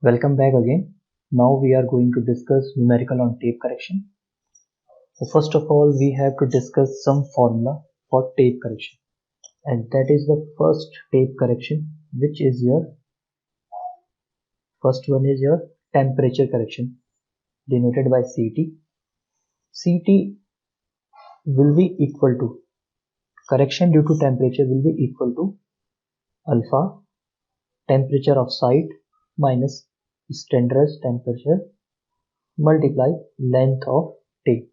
Welcome back again. Now we are going to discuss numerical on tape correction. So first of all, we have to discuss some formula for tape correction, and that is the first tape correction, which is your first one is your temperature correction, denoted by CT. CT will be equal to correction due to temperature will be equal to alpha temperature of site minus standardized temperature multiply length of tape.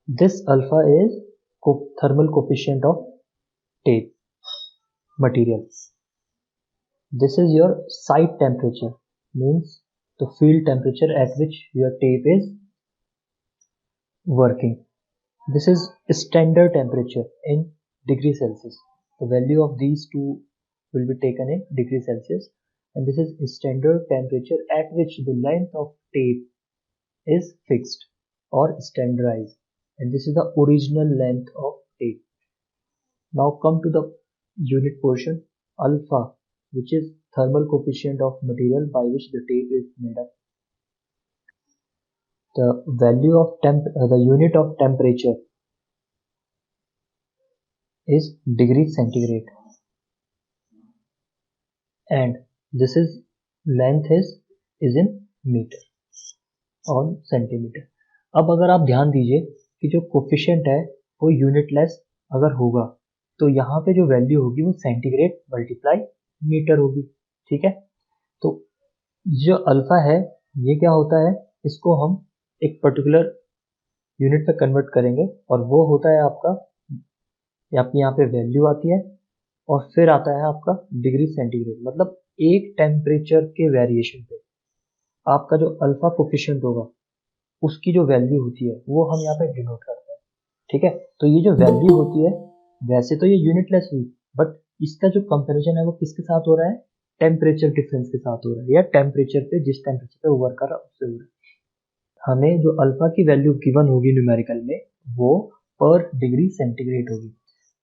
This alpha is thermal coefficient of tape material. This is your site temperature, means the field temperature at which your tape is working. This is standard temperature in degree Celsius. The value of these two will be taken in degree Celsius, and this is standard temperature at which the length of tape is fixed or standardized, and this is the original length of tape. Now come to the unit portion, alpha, which is thermal coefficient of material by which the tape is made up. The value of the unit of temperature is degree centigrade, and this is length is in meter और centimetre. अब अगर आप ध्यान दीजिए कि जो coefficient है वो यूनिटलेस अगर होगा तो यहाँ पे जो वैल्यू होगी वो सेंटीग्रेड मल्टीप्लाई मीटर होगी. ठीक है, तो जो अल्फा है ये क्या होता है, इसको हम एक पर्टिकुलर यूनिट पे कन्वर्ट करेंगे और वो होता है आपका आपकी यहाँ पे वैल्यू आती है और फिर आता है आपका डिग्री सेंटीग्रेड. मतलब एक टेम्परेचर के वेरिएशन पे आपका जो अल्फा कोफिशिएंट होगा उसकी जो वैल्यू होती है वो हम यहाँ पे डिनोट करते हैं. ठीक है, तो ये जो वैल्यू होती है वैसे तो ये यूनिटलेस हुई, बट इसका जो कंपैरिजन है वो किसके साथ हो रहा है, टेम्परेचर डिफरेंस के साथ हो रहा है, या टेम्परेचर पे जिस टेम्परेचर पे वो वर्क कर रहा है उससे हो रहा है. हमें जो अल्फा की वैल्यू गिवन होगी न्यूमेरिकल में वो पर डिग्री सेंटीग्रेड होगी.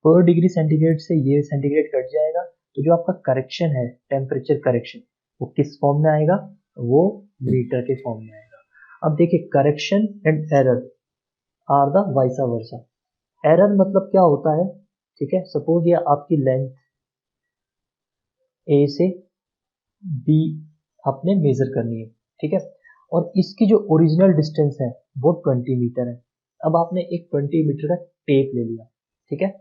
पर डिग्री सेंटीग्रेड से ये सेंटीग्रेड कट जाएगा तो जो आपका करेक्शन है टेम्परेचर करेक्शन वो किस फॉर्म में आएगा, वो मीटर के फॉर्म में आएगा. अब देखिए correction and error are the vice versa. Error मतलब क्या होता है, ठीक है, सपोज ये आपकी लेंथ ए से बी आपने मेजर करनी है, ठीक है, और इसकी जो ओरिजिनल डिस्टेंस है वो 20 मीटर है. अब आपने एक 20 मीटर का टेप ले लिया, ठीक है.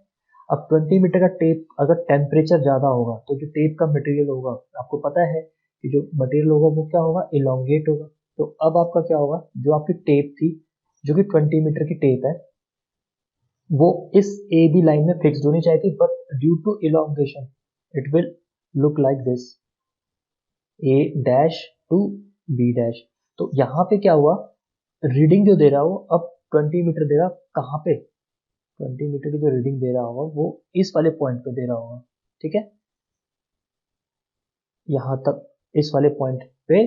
अब 20 मीटर का टेप अगर टेम्परेचर ज़्यादा होगा तो जो टेप का मटेरियल होगा आपको पता है कि जो मटेरियल होगा वो क्या होगा, इलोंगेट होगा. तो अब आपका क्या होगा, जो आपकी टेप थी जो कि 20 मीटर की टेप है वो इस ए बी लाइन में फिक्स्ड होनी चाहिए थी, but due to elongation it will look like this, A dash to B dash. तो यहाँ पे क्या हुआ, रीडिंग जो दे रहा हो अब 20 मीटर दे रहा, कहाँ पे 20 मीटर की जो रीडिंग दे रहा होगा वो इस वाले पॉइंट पे दे रहा होगा. ठीक है, यहाँ तक इस वाले पॉइंट पे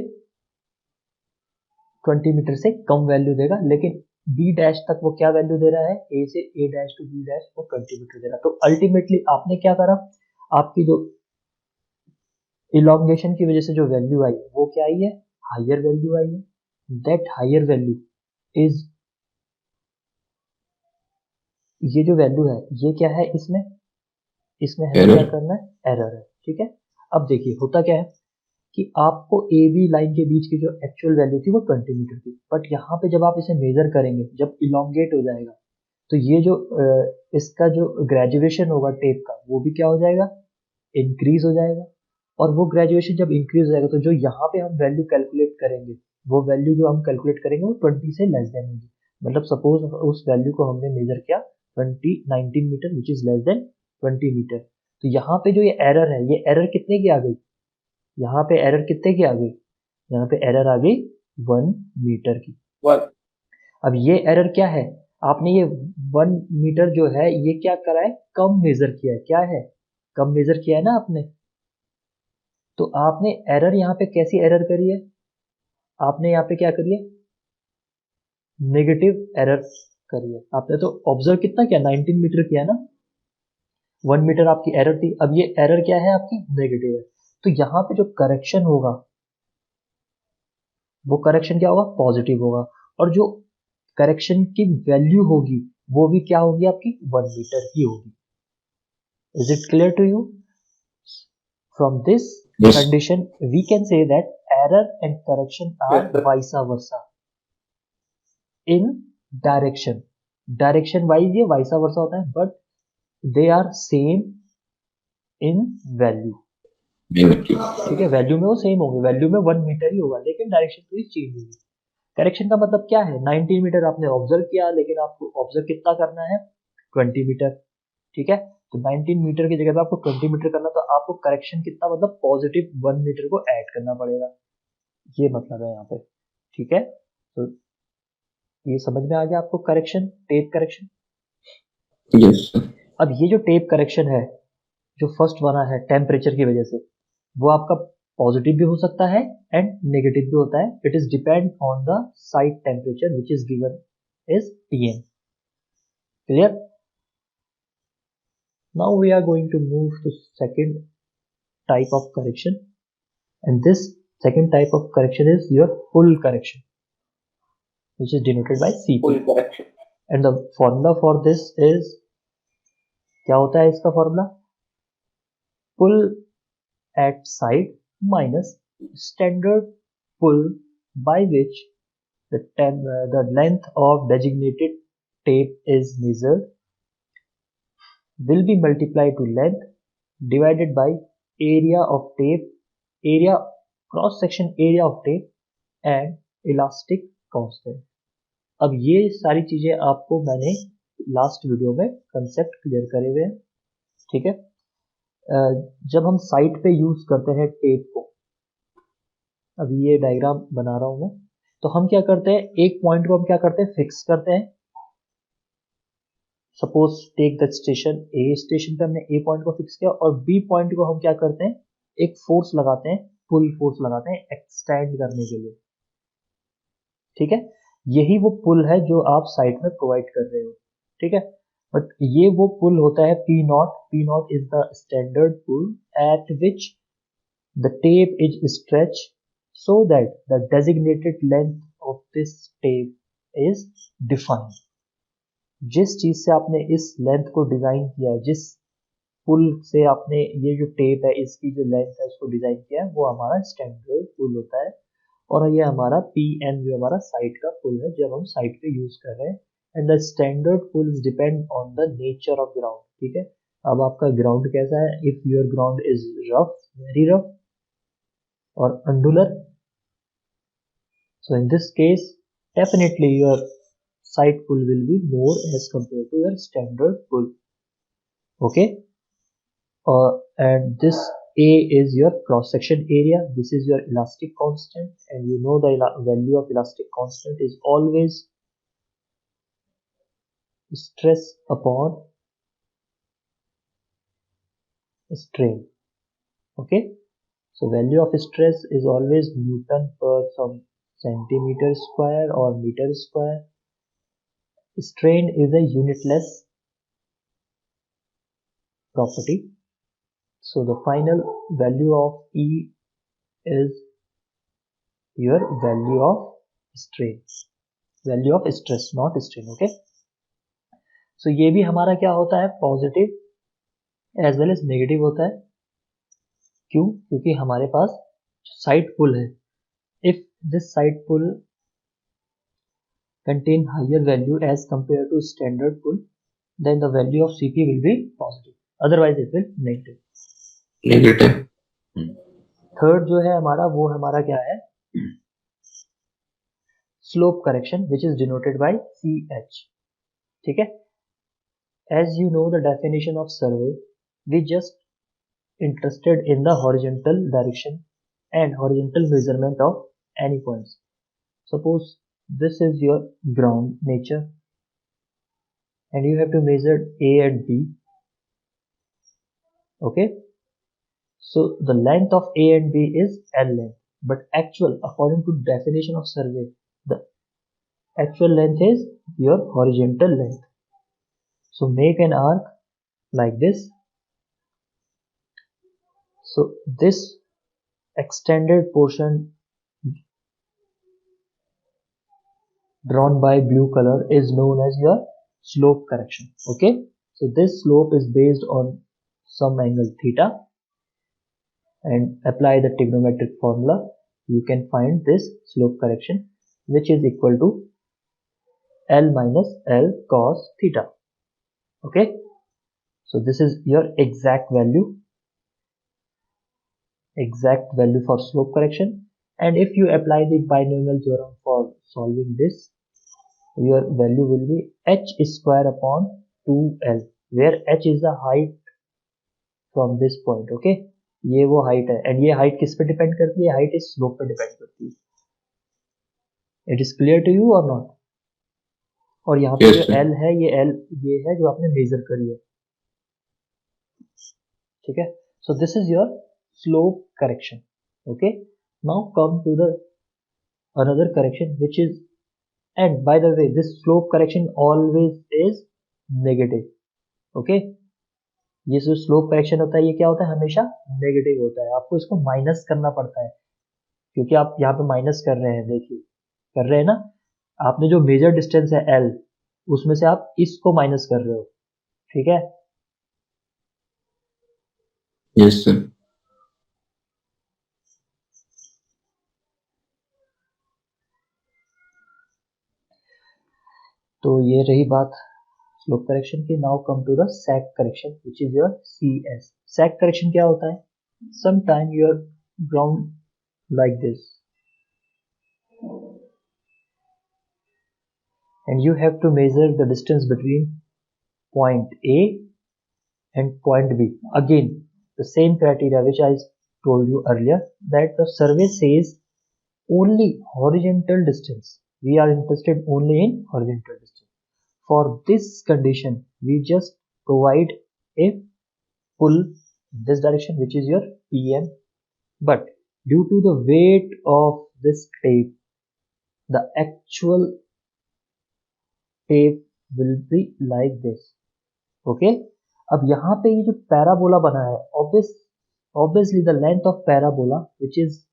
20 मीटर से कम वैल्यू देगा, लेकिन बी डैश तक वो क्या वैल्यू दे रहा है, ए से ए डैश टू बी डैश वो 20 मीटर दे रहा है. तो अल्टीमेटली आपने क्या करा, आपकी जो इलोंगेशन की वजह से जो वैल्यू आई वो क्या आई है, हायर वैल्यू आई है. दैट हायर वैल्यू इज, ये जो वैल्यू है ये क्या है, इसमें हमें क्या करना है, एरर है. ठीक है, अब देखिए होता क्या है कि आपको ए बी लाइन के बीच की जो एक्चुअल वैल्यू थी वो 20 मीटर थी, बट यहाँ पे जब आप इसे मेजर करेंगे जब इलोंगेट हो जाएगा तो ये जो इसका जो ग्रेजुएशन होगा टेप का वो भी क्या हो जाएगा, इंक्रीज हो जाएगा. और वो ग्रेजुएशन जब इंक्रीज हो जाएगा तो जो यहाँ पे हम वैल्यू कैलकुलेट करेंगे वो वैल्यू जो हम कैलकुलेट करेंगे वो 20 से लेस देन होगी. मतलब सपोज उस वैल्यू को हमने मेजर किया 19 meter which is less than 20 meter. तो यहाँ पे जो ये एरर है, ये एरर कितने की आ गई, यहाँ पे एरर कितने की आ गई, यहाँ पे एरर आ गई 1 मीटर की. अब ये एरर क्या है, आपने ये 1 मीटर जो है ये क्या करा है, कम मेजर किया है. क्या है, कम मेजर किया है ना आपने. तो आपने एरर यहाँ पे कैसी एरर करी है, आपने यहाँ पे क्या करी है, नेगेटिव एरर करी है. आपने तो ऑब्जर्व कितना किया, 19 मीटर किया ना, 1 मीटर आपकी एरर थी. अब ये एरर क्या है आपकी, नेगेटिव है. तो यहाँ पे जो करेक्शन होगा वो करेक्शन क्या होगा, पॉजिटिव होगा, और जो करेक्शन की वैल्यू होगी वो भी क्या होगी, आपकी 1 मीटर ही होगी। Is it clear to you? From this Yes. condition we can say that error and correction are vice versa in direction wise ये vice versa होता है, but they are same in value। ठीक है, value में वो same होंगे, value में 1 meter ही होगा, लेकिन डायरेक्शन थोड़ी चेंज होगी। करेक्शन का मतलब क्या है, 19 मीटर आपने ऑब्जर्व किया, लेकिन आपको ऑब्जर्व कितना करना है, 20 मीटर। ठीक है, तो 19 मीटर की जगह पे आपको 20 मीटर करना, तो आपको करेक्शन कितना, मतलब पॉजिटिव 1 मीटर को ऐड करना पड़ेगा, ये मतलब है यहाँ पे। ठीक है, तो ये समझ में आ गया आपको correction, tape correction. Yes, sir. अब ये जो टेप करेक्शन है, जो फर्स्ट बना है टेम्परेचर की वजह से, वो आपका पॉजिटिव भी हो सकता है एंड नेगेटिव भी होता है। It is depend on the site temperature which is given is Tm। Clear? Now we are going to move to second type of correction, and this second type of correction is your pull correction, which is denoted by Cp। Full correction. and the formula for this is, क्या होता है इसका formula, pull at side minus standard pull by which the length of designated tape is measured will be multiplied to length divided by area of tape, area cross section area of tape and elastic constant। अब ये सारी चीजें आपको मैंने last video में concept clear करे हुए हैं। ठीक है, जब हम साइट पे यूज करते हैं टेप को, अभी ये डायग्राम बना रहा हूं मैं, तो हम क्या करते हैं, एक पॉइंट को हम क्या करते हैं, फिक्स करते हैं। Suppose take the station A, station पे हमने ए पॉइंट को फिक्स किया, और बी पॉइंट को हम क्या करते हैं, एक फोर्स लगाते हैं, पुल फोर्स लगाते हैं एक्सटेंड करने के लिए। ठीक है, यही वो पुल है जो आप साइट में प्रोवाइड कर रहे हो। ठीक है, बट ये वो पुल होता है P naught. P naught is the standard pull at which the tape is stretch so that the designated length of this tape is defined। जिस चीज से आपने इस लेंथ को डिजाइन किया है, जिस पुल से आपने ये जो टेप है इसकी जो लेंथ है उसको डिजाइन किया है, वो हमारा स्टैंडर्ड पुल होता है। और ये हमारा पीएन जो हमारा साइट का पुल है जब हम साइट पे यूज कर रहे हैं। And the standard pulls depend on the nature of ground. ठीक है, अब आपका ग्राउंड कैसा है, if your ground is rough, very rough और undular, so in this case definitely your side pull will be more as compared to your standard pull। okay, and this A is your cross section area, this is your elastic constant, and you know the value of elastic constant is always stress upon strain। okay, so value of stress is always Newton per some centimeter square or meter square। strain is a unitless property, so the final value of E is your value of strain, value of stress not strain। okay, so ये भी हमारा क्या होता है, positive as well as negative होता है। क्यों? क्योंकि हमारे पास साइड पुल है, if this side pull contain higher value as compared to standard pull, then the value of Cp will be positive, otherwise it will negative। Third जो है हमारा, वो हमारा क्या है, slope correction which is denoted by CH। ठीक है, as you know the definition of survey, we just interested in the horizontal direction and horizontal measurement of any points। Suppose this is your ground nature and you have to measure A and B। okay, so the length of A and B is L length, but actual according to definition of survey, the actual length is your horizontal length। so make an arc like this, so this extended portion drawn by blue color is known as your slope correction. Okay, so this slope is based on some angle theta, and apply the trigonometric formula, you can find this slope correction, which is equal to L minus L cos theta. Okay, so this is your exact value for slope correction. And if you apply the binomial theorem for solving this, your value will be h square upon 2l, where h is the height from this point. Okay, ये वो height है, and ये height किस पे depend करती है? height इस slope पे डिपेंड करती है. It is clear to you or not? और यहाँ पे Yes, जो sir. L है, ये L ये है जो आपने मेजर करी है. ठीक है, so this is your slope correction. Okay, now come to the another correction, which is, and by the way, this slope correction always is negative. Okay, ये जो स्लोप करेक्शन होता है ये क्या होता है? हमेशा नेगेटिव होता है. आपको इसको माइनस करना पड़ता है, क्योंकि आप यहाँ पे माइनस कर रहे हैं. देखिए, कर रहे हैं ना, आपने जो मेजर डिस्टेंस है L, उसमें से आप इसको माइनस कर रहे हो. ठीक है, Yes, sir. तो ये रही बात स्लोप करेक्शन की. Now come to the sag correction, which is your CS. Sag correction क्या होता है? Some time your ground like this, and you have to measure the distance between point A and point B. Again, the same criteria which I told you earlier, that the survey says only horizontal distance. We are interested only in horizontal distance. For this condition, we just provide a pull in this direction, which is your PM. But due to the weight of this tape, the actual tape will be like this. Okay, अब यहाँ पे ये जो parabola बना है, obviously the length of parabola, which is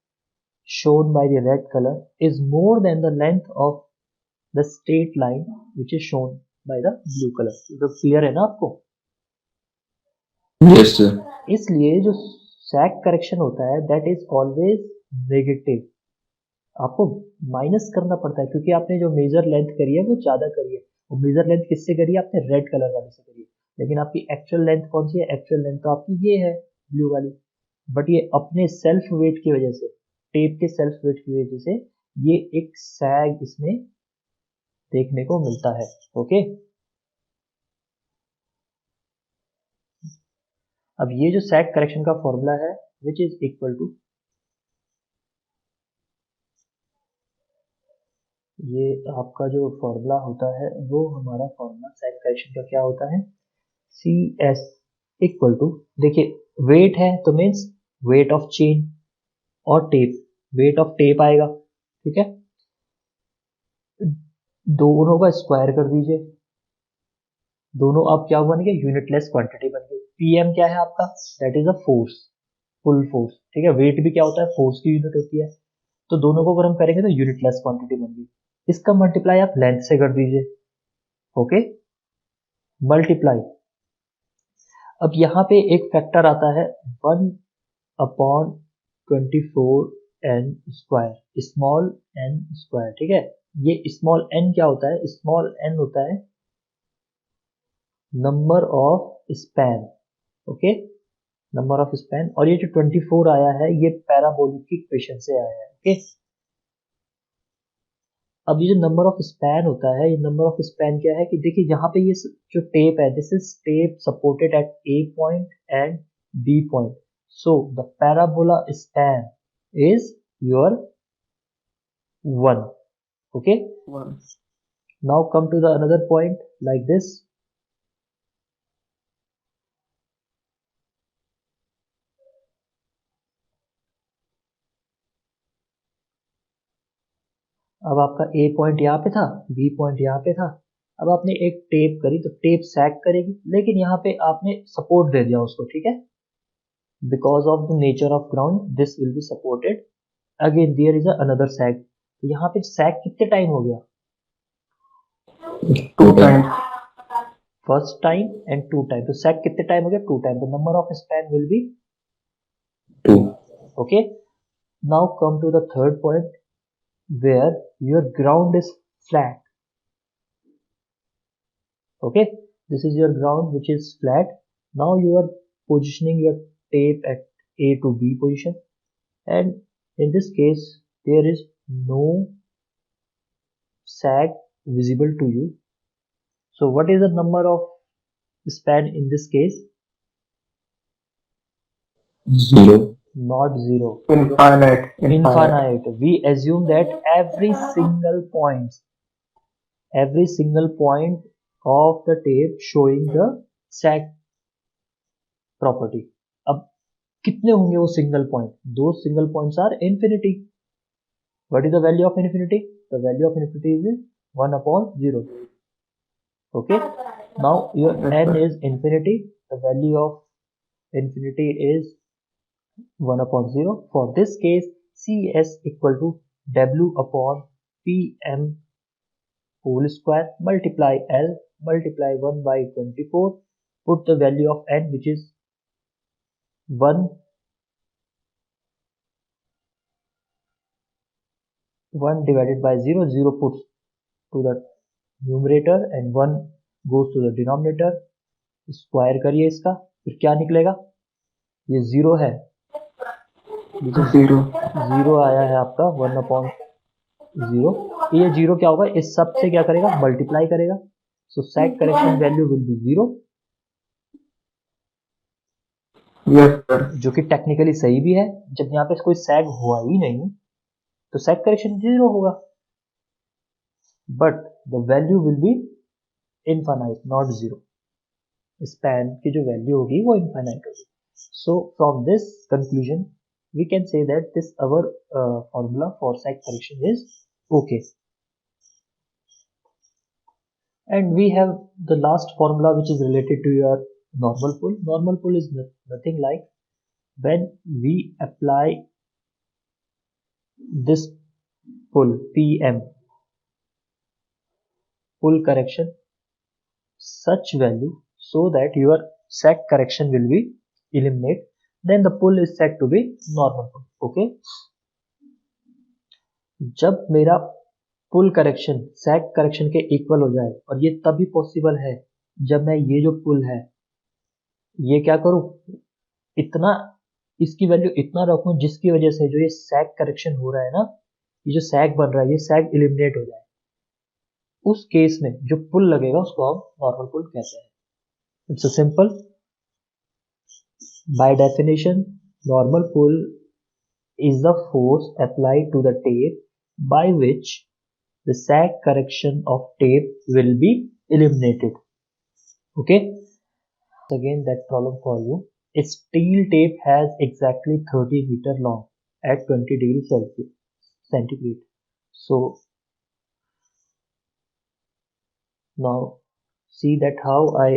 shown by the red color, is more than the length of the straight line, which is shown by the blue color. तो clear है ना आपको? Yes, sir. इसलिए जो सैग correction होता है, that is always negative. आपको minus करना पड़ता है, क्योंकि आपने जो मेजर लेंथ करी है वो ज्यादा करी है. और मेजर लेंथ किससे करी है? आपने रेड कलर वाले से करी है. लेकिन आपकी एक्चुअल लेंथ कौन सी है? एक्चुअल लेंथ तो आपकी ये है, ब्लू वाली. बट ये अपने सेल्फ वेट की वजह से, टेप के सेल्फ वेट की वजह से, ये एक सैग इसमें देखने को मिलता है. ओके, अब ये जो सैग करेक्शन का फॉर्मूला है, विच इज इक्वल टू, ये आपका जो फॉर्मूला होता है वो हमारा फॉर्मूला सैग करेक्शन का क्या होता है? CS इक्वल टू, देखिए वेट है तो मीन्स वेट ऑफ चेन और टेप, वेट ऑफ टेप आएगा. ठीक है, दोनों का स्क्वायर कर दीजिए, दोनों अब क्या बन गए? यूनिटलेस क्वांटिटी बन गई. PM क्या है आपका? That is a force, pull force. ठीक है, वेट भी क्या होता है? फोर्स की यूनिट होती है. तो दोनों को अगर हम करेंगे तो यूनिटलेस क्वांटिटी बन गई. इसका मल्टीप्लाई आप लेंथ से कर दीजिए. Okay, multiply. अब यहाँ पे एक फैक्टर आता है 1/24n square, small n square. ठीक है, ये स्मॉल n क्या होता है? स्मॉल n होता है number of span. Okay, number of span. और ये जो 24 आया है, ये पैराबोलिक की इक्वेशन से आया है. ओके, अब ये जो नंबर ऑफ स्पैन होता है, ये नंबर ऑफ स्पैन क्या है कि देखिए यहाँ पे ये जो टेप है, this is tape supported at A point and B point. So the parabola span is your 1. Okay, now come to the another point like this. अब आपका A पॉइंट यहाँ पे था, B पॉइंट यहाँ पे था. अब आपने एक टेप करी तो टेप सैग करेगी, लेकिन यहाँ पे आपने सपोर्ट दे दिया उसको. ठीक है, because of the nature of ground this will be supported. Again there is another sag. तो यहाँ पे sag कितने टाइम हो गया? 2 times. First time and 2 time. तो sag कितने टाइम हो गया? 2 टाइम. तो number of span will be 2. okay. Now come to the third point where your ground is flat. Okay, this is your ground which is flat. Now you are positioning your tape at A to B position, and in this case there is no sag visible to you. So what is the number of span in this case? 0. Not 0. Infinite. Infinite. We assume that every single point of the tape showing the sag property. अब कितने होंगे वो single point? Those single points are infinity. What is the value of infinity? The value of infinity is 1/0. Okay. Now your n is infinity. The value of infinity is 1/0. For this case, CS equal to W upon PM whole square multiply L multiply 1 by 24. Put the value of n which is 1 divided by 0. 0 puts to the numerator and 1 goes to the denominator. Square करिए इसका, फिर क्या निकलेगा? ये 0 है, zero आया है आपका 1/0. ये 0 क्या होगा? इस सब से क्या करेगा? मल्टीप्लाई करेगा. So sag correction value will be 0. Yes, sir. जो कि टेक्निकली सही भी है. जब यहाँ पे कोई सैग हुआ ही नहीं तो सैग करेक्शन 0 होगा. But the value will B infinite not 0. Span की जो वैल्यू होगी वो इनफाइनाइट होगी. So from this conclusion we can say that this our formula for sag correction is okay. And we have the last formula which is related to your normal pull. Normal pull is nothing like when we apply this pull PM, pull correction, such value so that your sag correction will be eliminated, then the pull is said to be normal pull. Okay. जब मेरा पुल correction सैग correction के equal हो जाए, और ये तभी possible है जब मैं ये जो पुल है ये क्या करूं, इतना इसकी वैल्यू इतना रखूं जिसकी वजह से जो ये सैग करेक्शन हो रहा है ना, ये जो सैग बन रहा है ये सैग एलिमिनेट हो जाए. उस केस में जो पुल लगेगा उसको हम नॉर्मल पुल कहते हैं. It's a simple. By definition, normal pull is the force applied to the tape by which the sag correction of tape will be eliminated. Okay. Again, that problem for you. A steel tape has exactly 30 meter long at 20 degrees Celsius centigrade. So now see that how I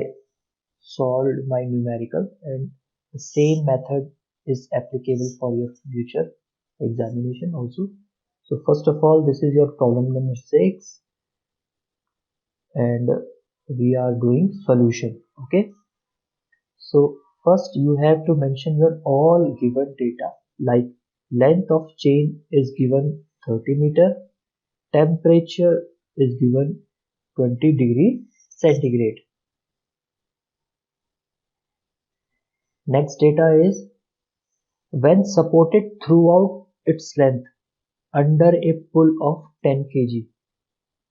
solved my numerical, and the same method is applicable for your future examination also. So first of all, this is your problem number 6 and we are doing solution. Okay. So first you have to mention your all given data, like length of chain is given 30 meter, temperature is given 20 degree centigrade. Next data is when supported throughout its length under a pull of 10 kg.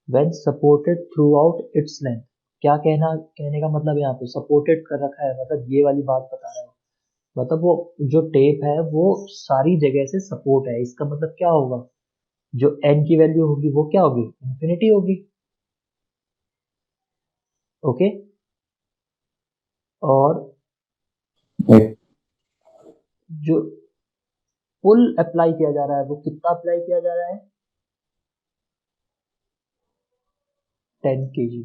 When supported throughout its length, क्या कहने का मतलब यहाँ पे supported कर रखा है, मतलब ये वाली बात बता रहा हूँ. मतलब वो जो टेप है वो सारी जगह से सपोर्ट है. इसका मतलब क्या होगा, जो n की वैल्यू होगी वो क्या होगी? इंफिनिटी होगी. ओके. और जो पुल अप्लाई किया जा रहा है वो कितना अप्लाई किया जा रहा है? 10 kg.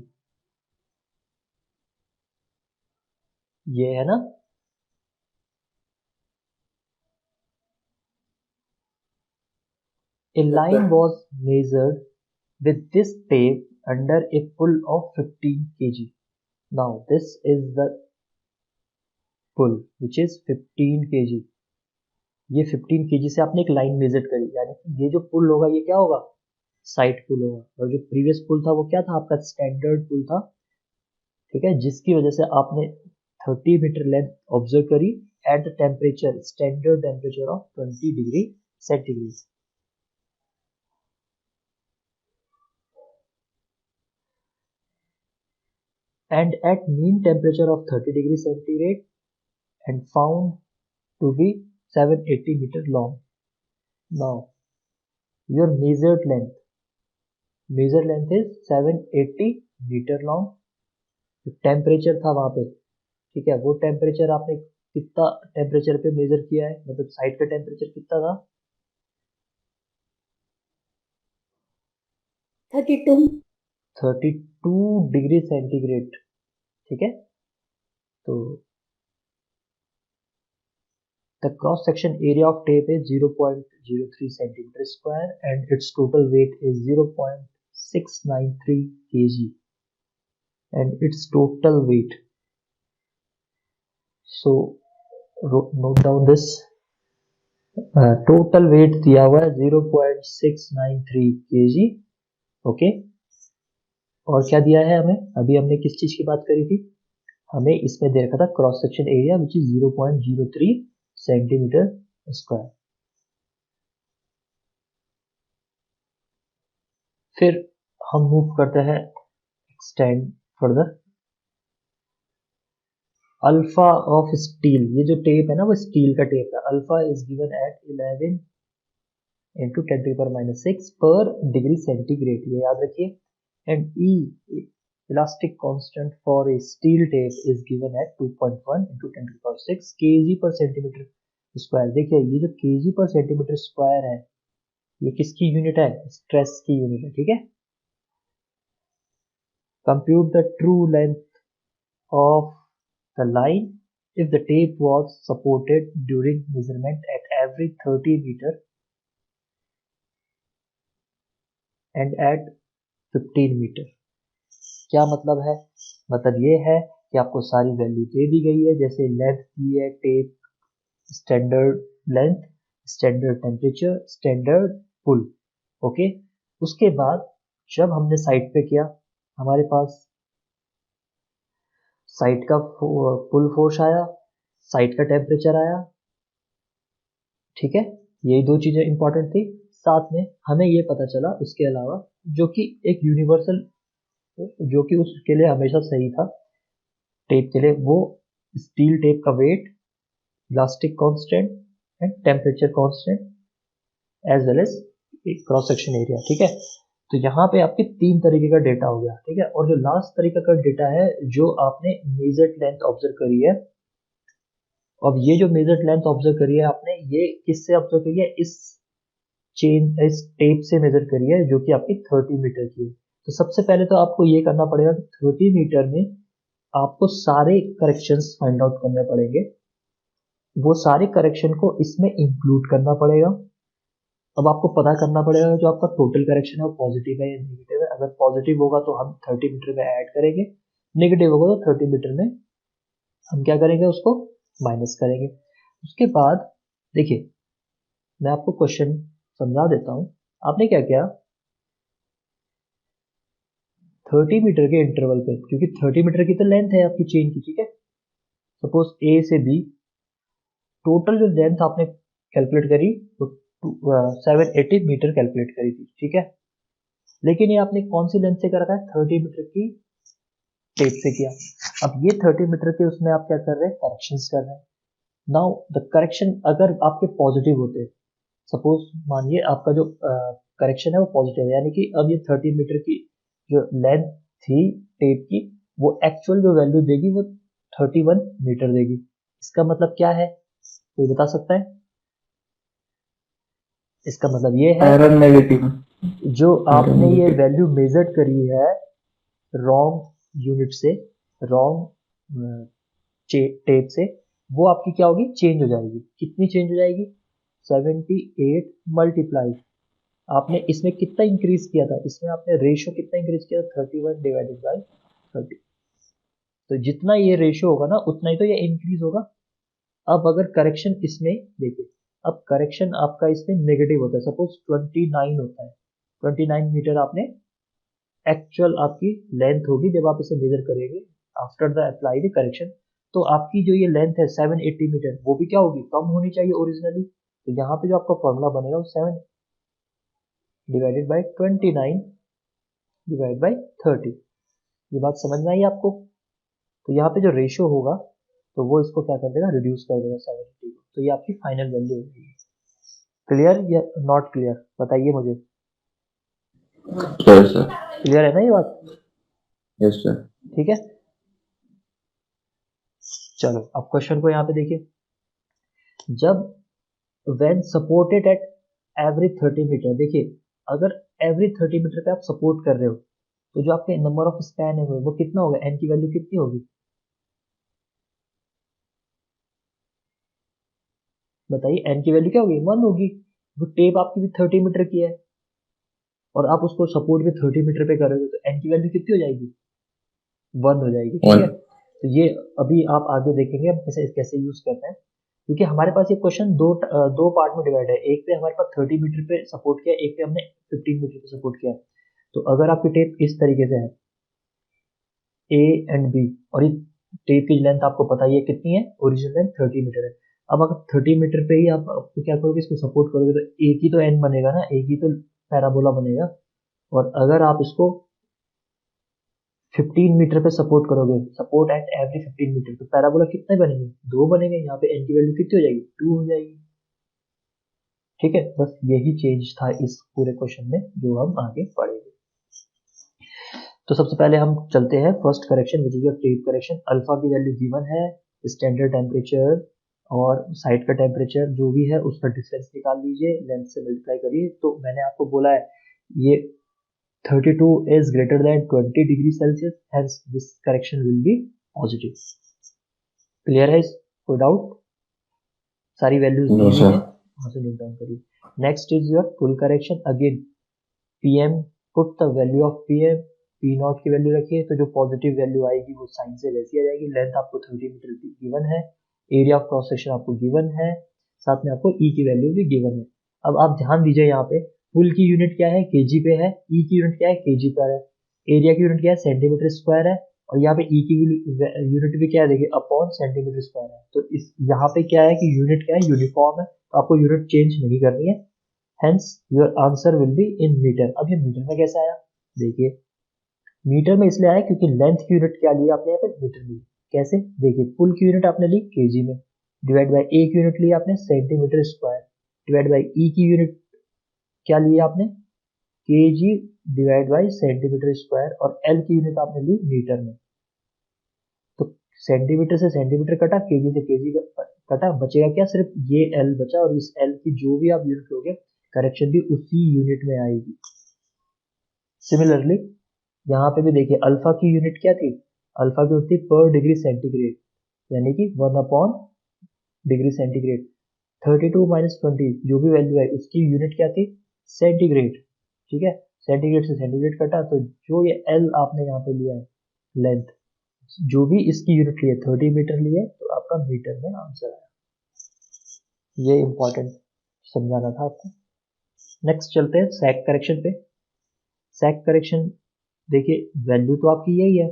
ये है ना. A line was measured with this tape under a pull of 15 kg. Now this is the pull which is 15 kg. ये 15 kg से आपने एक लाइन मेजर करी, यानी कि ये जो पुल होगा ये क्या होगा, साइड पुल होगा, और जो प्रीवियस पुल था वो क्या था, आपका स्टैंडर्ड पुल था, ठीक है, जिसकी वजह से आपने 30 मीटर लेंथ ऑब्जर्व करी at the temperature, standard temperature of 20 degree centigrade. And at mean temperature of 30 degree centigrade and found to be 780 meter long. Now your measured length is 780 meter long. जो temperature था वहां पे, ठीक है, वो temperature आपने कितना टेम्परेचर पे मेजर किया है, मतलब साइड का टेम्परेचर कितना था, 32 डिग्री सेंटीग्रेड, ठीक है. तो the cross section area of tape is 0.03 centimeter square and its total weight is 0.693 kg and its total weight, so note down this, total weight दिया हुआ है 0.693 kg, ओके. और क्या दिया है हमें, अभी हमने किस चीज की बात करी थी, हमें इसमें दे रखा था cross section area which is 0.03 centimetre square. फिर हम मूव करते हैं extend further. Alpha of steel, ये जो टेप है ना वो स्टील का टेप है. Alpha is given at 11 into 10⁻⁶ पर डिग्री सेंटीग्रेड, ये याद रखिए. And E elastic constant for a steel tape is given at 2.1 into 10⁶ kg per centimeter square. देखिए ये जो kg per centimeter स्क्वायर है ये किसकी यूनिट है, स्ट्रेस की यूनिट है, ठीक है. Compute the true length of the line if the tape was supported during measurement at every 30 meter and at 15 meter. क्या मतलब है, मतलब ये है कि आपको सारी वैल्यू दे दी गई है, जैसे लेंथ दी है tape, standard length, standard temperature, standard pull, okay. उसके बाद जब हमने साइड पे किया, हमारे पास साइड का पुल फोर्स आया, साइड का टेम्परेचर आया, ठीक है. यही दो चीजें इंपॉर्टेंट थी. साथ में हमें ये पता चला उसके अलावा, जो कि एक यूनिवर्सल, जो कि उसके लिए हमेशा सही था टेप के लिए, वो स्टील टेप का weight, elastic constant and temperature constant as well as cross section area, ठीक है. तो यहाँ पे आपके 3 तरीके का डेटा हो गया, ठीक है. और जो लास्ट तरीका का डेटा है जो आपने मेजर्ड लेंथ ऑब्जर्व करी है, अब ये जो मेजर्ड लेंथ ऑब्जर्व करी है आपने, ये किससे ऑब्जर्व करी है, इस टेप से मेजर करी है जो कि आपकी 30 मीटर की है. तो सबसे पहले तो आपको ये करना पड़ेगा कि 30 मीटर में आपको सारे करेक्शंस फाइंड आउट करने पड़ेंगे, वो सारे करेक्शन को इसमें इंक्लूड करना पड़ेगा. अब आपको पता करना पड़ेगा जो आपका टोटल करेक्शन है वो पॉजिटिव है या नेगेटिव है. अगर पॉजिटिव होगा तो हम 30 मीटर में ऐड करेंगे, नेगेटिव होगा तो 30 मीटर में हम क्या करेंगे, उसको माइनस करेंगे. उसके बाद देखिए मैं आपको क्वेश्चन समझा देता हूं. आपने क्या किया, 30 मीटर के इंटरवल पे, क्योंकि 30 मीटर की तो लेंथ है आपकी चेन की, ठीक है. सपोज ए से बी टोटल जो लेंथ आपने कैलकुलेट करी तो 780 मीटर कैलकुलेट करी थी, ठीक है. लेकिन ये आपने कौन सी लेंथ से कर रखा है, 30 मीटर की टेप से किया. अब ये 30 मीटर के उसमें आप क्या कर रहे हैं, करेक्शंस कर रहे हैं. नाउ द करेक्शन अगर आपके पॉजिटिव होते, सपोज मानिए आपका जो करेक्शन है वो पॉजिटिव है, यानी कि अब ये 30 मीटर की जो लेंथ थी टेप की वो एक्चुअल जो वैल्यू देगी वो 31 मीटर देगी. इसका मतलब क्या है, कोई बता सकता है. इसका मतलब ये है एरर नेगेटिव, जो आपने ये वैल्यू मेजर करी है रॉन्ग यूनिट से, रॉन्ग टेप से, वो आपकी क्या होगी, चेंज हो जाएगी. कितनी चेंज हो जाएगी, 78 मल्टीप्लाई आपने इसमें कितना इंक्रीज किया था, इसमें आपने रेशियो कितना इंक्रीज किया था, 31 डिवाइडेड बाई 30। तो जितना ये रेशियो होगा ना उतना ही तो ये इंक्रीज होगा। अब अगर करेक्शन इसमें देखिए, अब करेक्शन आपका इसमें नेगेटिव होता है, सपोज 29 होता है, 29 मीटर आपने एक्चुअल आपकी लेंथ होगी जब आप इसे मेजर करेंगे after the apply the correction. तो आपकी जो ये लेंथ है 780 मीटर, वो भी क्या होगी, कम होनी चाहिए ओरिजिनली। तो यहाँ पे जो आपका फॉर्मूला बनेगा वो 7 डिवाइडेड बाई 29 डिवाइड बाई 30। ये बात समझ में आई आपको। तो यहाँ पे जो रेशियो होगा तो वो इसको क्या कर देगा, रिड्यूस कर देगा 780 को। तो ये आपकी फाइनल वैल्यू होगी। क्लियर या नॉट क्लियर, बताइए मुझे। Clear, sir. क्लियर है ना ये बात? Yes, sir. ठीक है, चलो अब क्वेश्चन को यहाँ पे देखिए। जब when supported at every 30 metre, देखिए अगर every 30 मीटर पे आप सपोर्ट कर रहे हो तो जो आपके नंबर ऑफ स्पैन है वो कितना होगा, n की वैल्यू कितनी होगी, बताइए। n की वैल्यू क्या होगी, 1 होगी। वो टेप आपकी भी 30 मीटर की है और आप उसको सपोर्ट भी 30 मीटर पे करोगे तो n की वैल्यू कितनी हो जाएगी, 1 हो जाएगी। ठीक है, तो ये अभी आप आगे देखेंगे हम कैसे कैसे यूज करते हैं, क्योंकि हमारे पास ये क्वेश्चन दो पार्ट में डिवाइड है। एक पे हमारे पास 30 मीटर पे सपोर्ट किया, एक पे हमने 15 मीटर पे सपोर्ट किया। तो अगर आपकी टेप इस तरीके से है ए एंड बी, और ये टेप की लेंथ आपको पता ही है कितनी है, ओरिजिनल लेंथ 30 मीटर है। अब अगर 30 मीटर पे ही आपको क्या करोगे, इसको सपोर्ट करोगे तो एक ही तो एन बनेगा ना, एक ही तो पैराबोला बनेगा। और अगर आप इसको 15 मीटर पे सपोर्ट करोगे, सपोर्ट एट एवरी 15 मीटर, तो पैराबोला कितने बनेंगे, 2 बनेंगे। यहाँ पे एन की वैल्यू कितनी हो जाएगी, 2 हो जाएगी। ठीक है, बस यही चेंज था इस पूरे क्वेश्चन में जो हम आगे पढ़ेंगे। तो सबसे पहले हम चलते हैं first correction which is your tape correction. Alpha की वैल्यू गिवन है, स्टैंडर्ड टेम्परेचर और साइड का टेम्परेचर जो भी है उसका डिफरेंस निकाल लीजिए, लेंथ से मल्टीप्लाई करिए। तो मैंने आपको बोला है ये 32 is greater than 20 degree Celsius, hence this correction will be positive। Clear है, कोई डाउट? सारी वैल्यूज दी No, हुई sir. है, वहां से नोट डाउन करिए। Next is your full correction. Again PM, put the value of PM, P not की value रखिए, तो जो पॉजिटिव वैल्यू आएगी वो साइन से वैसी आ जाएगी। लेंथ आपको 30 मीटर गिवन है, एरिया ऑफ क्रॉस सेक्शन आपको गिवन है, साथ में आपको ई की वैल्यू भी गिवन है। अब आप ध्यान दीजिए, यहाँ पे फुल की यूनिट क्या है, केजी पे है, ई की यूनिट क्या है, केजी पर है, एरिया की यूनिट क्या है, सेंटीमीटर स्क्वायर है, और यहाँ पे ई की यूनिट भी क्या है, देखिए अपॉन सेंटीमीटर स्क्वायर है। तो इस यहाँ पे क्या है कि यूनिट क्या है, यूनिफॉर्म है, तो आपको यूनिट चेंज नहीं करनी है। Hence your answer will be in meter. अब ये मीटर में कैसे आया, देखिए मीटर में इसलिए आया क्योंकि लेंथ की यूनिट क्या ली आपने यहाँ पे, मीटर में। कैसे, देखिए फुल की यूनिट आपने ली केजी में, डिवाइड बाय ए की यूनिट ली आपने सेंटीमीटर स्क्वायर, डिवाइड बाय ई की यूनिट क्या ली आपने, KG divide by centimetre square, और एल की यूनिट आपने ली मीटर में। तो सेंटीमीटर से सेंटीमीटर कटा, केजी से केजी कटा, बचेगा क्या, सिर्फ ये एल बचा, और इस एल की जो भी आप यूनिट लोगे करेक्शन भी उसी यूनिट में आएगी। सिमिलरली यहाँ पे भी देखिए अल्फा की यूनिट क्या थी, अल्फा की यूनिट थी पर डिग्री सेंटीग्रेड, यानी कि 1 अपॉन डिग्री सेंटीग्रेड। 32 माइनस 20 जो भी वैल्यू है उसकी यूनिट क्या थी, सेंटीग्रेड। ठीक है, सेंटीग्रेड से सेंटीग्रेड कटा, तो जो ये एल आपने यहाँ पे लिया है लेंथ, जो भी इसकी यूनिट ली है 30 मीटर ली है, तो आपका मीटर में आंसर आया। ये इंपॉर्टेंट समझाना था आपको। नेक्स्ट चलते हैं सैक करेक्शन पे। सैक करेक्शन देखिए वैल्यू तो आपकी यही है,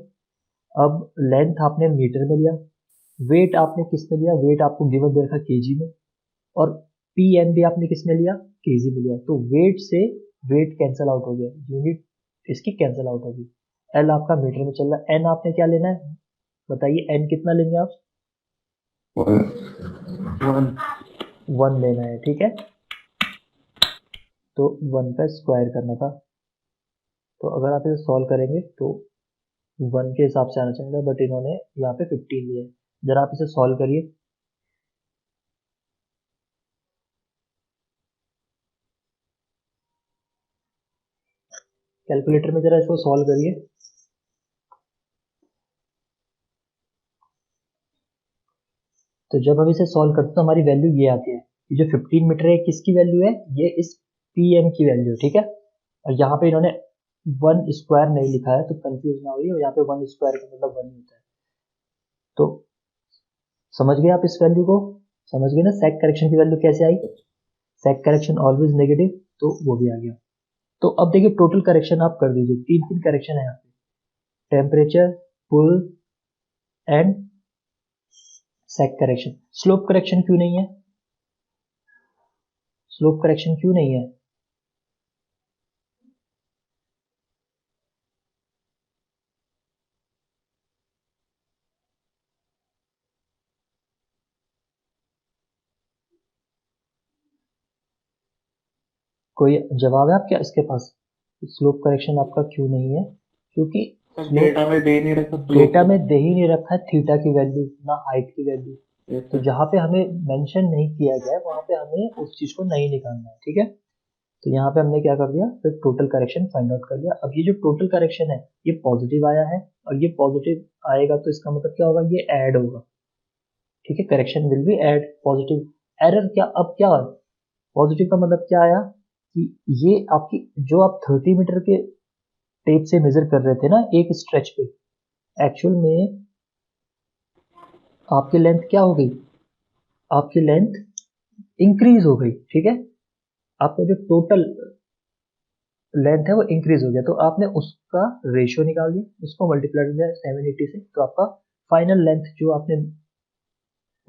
अब लेंथ आपने मीटर में लिया, वेट आपने किस में लिया, वेट आपको गिवन दे रखा केजी में, और पी एन भी आपने किस में लिया, केजी में लिया। तो वेट से वेट कैंसिल आउट हो गया, यूनिट इसकी कैंसिल आउट होगी। एल आपका मीटर में चल रहा है, एन आपने क्या लेना है, बताइए एन कितना लेंगे आप, 1 लेना है। ठीक है, तो 1 का स्क्वायर करना था। तो अगर आप इसे सॉल्व करेंगे तो 1 के हिसाब से आना चाहिए, बट इन्होंने यहाँ पे 15 लिया है। जरा आप इसे सॉल्व करिए। कैलकुलेटर में जरा इसको सॉल्व करिए। तो जब हम इसे सॉल्व करते हैं तो हमारी वैल्यू ये आती है, ये जो 15 मीटर है किसकी वैल्यू है, ये इस पीएम की वैल्यू, ठीक है। और यहाँ पे इन्होंने 1 स्क्वायर नहीं लिखा है तो कंफ्यूज ना होइए, और यहाँ पे 1 स्क्वायर का मतलब 1 होता है। तो समझ गए आप इस वैल्यू को, समझ गए ना सेक करेक्शन की वैल्यू कैसे आई, सेक करेक्शन ऑलवेज नेगेटिव, तो वो भी आ गया। तो अब देखिए टोटल करेक्शन आप कर दीजिए, तीन तीन करेक्शन है यहाँ पे, temperature, pull and sag correction. Slope correction क्यों नहीं है, स्लोप करेक्शन क्यों नहीं है? कोई जवाब है आपके इसके पास, स्लोप करेक्शन आपका क्यों नहीं है? क्योंकि डेटा में दे नहीं रखा, डेटा में दे ही नहीं रखा है थीटा की वैल्यू ना हाइट की वैल्यू। Yes, तो sir. जहाँ पे हमें मेंशन नहीं किया गया है वहाँ पे हमें उस चीज को नहीं निकालना है, ठीक है। तो यहाँ पे हमने क्या कर दिया, फिर टोटल करेक्शन फाइंड आउट कर लिया। अब ये जो टोटल करेक्शन है ये पॉजिटिव आया है, और ये पॉजिटिव आएगा तो इसका मतलब क्या होगा, ये ऐड होगा, ठीक है। Correction will be add positive. Error क्या, अब क्या पॉजिटिव का मतलब क्या आया कि ये आपकी जो आप 30 मीटर के टेप से मेजर कर रहे थे ना एक स्ट्रेच पे, एक्चुअल में आपकी लेंथ क्या हो गई, आपकी लेंथ इंक्रीज हो गई, ठीक है। आपका जो टोटल लेंथ है वो इंक्रीज हो गया, तो आपने उसका रेशियो निकाल दिया, उसको मल्टीप्लाई कर दिया 780 से, तो आपका फाइनल लेंथ जो आपने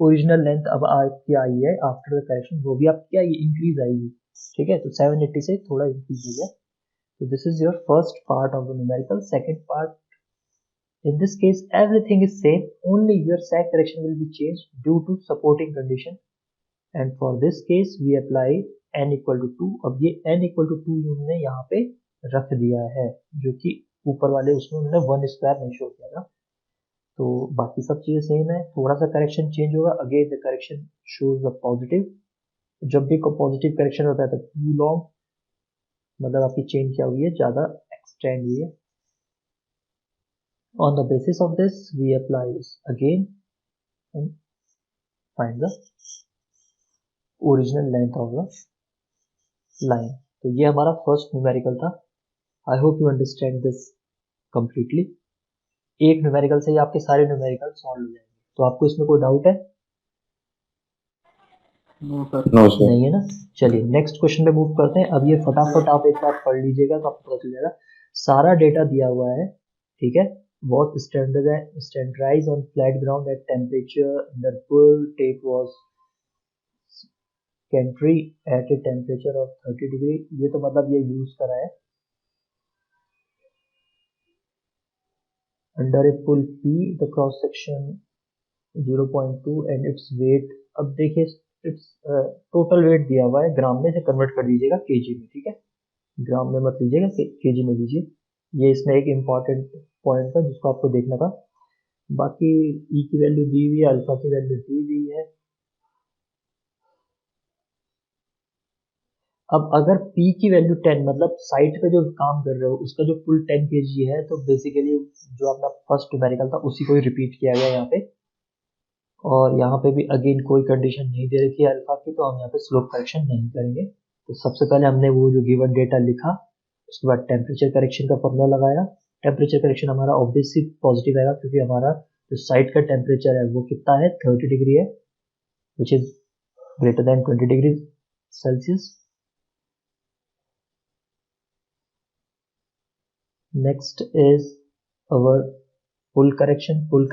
ओरिजिनल लेंथ अब आपकी आई है आफ्टर द करेक्शन, वो भी आपकी आई इंक्रीज आएगी, ठीक है। तो 780 से थोड़ा इंक्रीज हो गया। तो this is your first part of the numerical. Second part, in this case everything is same, only your sag correction will be changed due to supporting condition, and for this case we apply n equal to 2। अब ये n equal to 2 हमने यहाँ पे रख दिया है, जो कि ऊपर वाले उसमें उन्होंने 1 स्क्वायर नहीं शो किया था। तो बाकी सब चीजें सेम है, थोड़ा सा करेक्शन चेंज होगा, again the correction shows the positive. जब भी पॉजिटिव करेक्शन होता है तो टू लॉन्ग, मतलब आपकी चेन क्या हुई है, ज्यादा एक्सटेंड हुई है। On the basis of this, we apply this again and find the original length of the line। तो ये हमारा फर्स्ट न्यूमेरिकल था। I hope you understand this completely. एक न्यूमेरिकल से ही आपके सारे न्यूमेरिकल सॉल्व हो जाएंगे। तो आपको इसमें कोई डाउट है? No, sir. No, sir. नहीं है ना। चलिए नेक्स्ट क्वेश्चन पे मूव करते हैं। अब ये फटाफट आप एक बार पढ़ लीजिएगा तो आपको पता चल जाएगा। सारा डेटा दिया हुआ है, ठीक है। बहुत standardize on flat ground at temperature under pull tape was country at a temperature of 30 degree. ये तो मतलब ये यूज करा है under a pull P, the cross section 0.2 and its weight. अब देखिए इट्स टोटल वेट दिया हुआ है, ग्राम में से कन्वर्ट कर दीजिएगा केजी में, ठीक है। ग्राम में मत लीजिएगा, केजी में लीजिए। ये इसमें एक इम्पॉर्टेंट पॉइंट था जिसको आपको देखना था। बाकी ई की वैल्यू दी हुई है, अल्फा की वैल्यू दी हुई है। अब अगर P की वैल्यू 10, मतलब साइट पे जो काम कर रहे हो उसका जो फुल 10 kg है, तो बेसिकली जो अपना फर्स्ट न्यूमेरिकल था उसी को ही रिपीट किया गया यहाँ पे। और यहाँ पे भी अगेन कोई कंडीशन नहीं दे रखी है अल्फा की, तो हम यहाँ पे स्लोप करेक्शन नहीं करेंगे। तो सबसे पहले हमने वो जो गिवन डेटा लिखा, उसके बाद टेम्परेचर करेक्शन का फॉर्मूला लगाया। टेम्परेचर करेक्शन हमारा ऑब्वियसली पॉजिटिव आएगा, क्योंकि हमारा जो साइट का टेम्परेचर है वो कितना है, 30 डिग्री है, which is greater than 20 degree Celsius. Next is our pull correction. Pull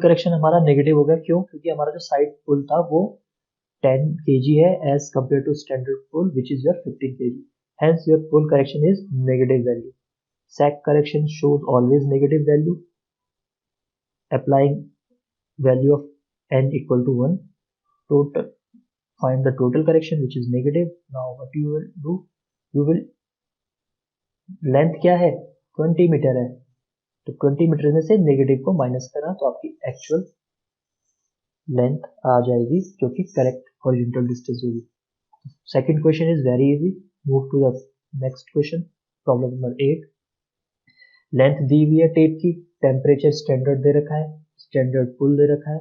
correction हमारा नेगेटिव हो गया, क्यों? क्योंकि हमारा जो साइड पुल था वो 10 kg है as compare to standard pull which is your 15 kg, hence your pull correction is negative value। sag correction shows always negative value, applying value of n equal to 1, total, find the total correction which is negative। now what you will do, you will, length क्या है, 20 metre है, तो 20 metre में से negative को minus करा तो आपकी एक्चुअल लेंथ आ जाएगी, जो कि करेक्ट हॉरिजॉन्टल डिस्टेंस होगी। Second question is very easy, move to the next question, problem number 8। Length दी हुई है टेप की, टेम्परेचर स्टैंडर्ड दे रखा है, स्टैंडर्ड पुल दे रखा है,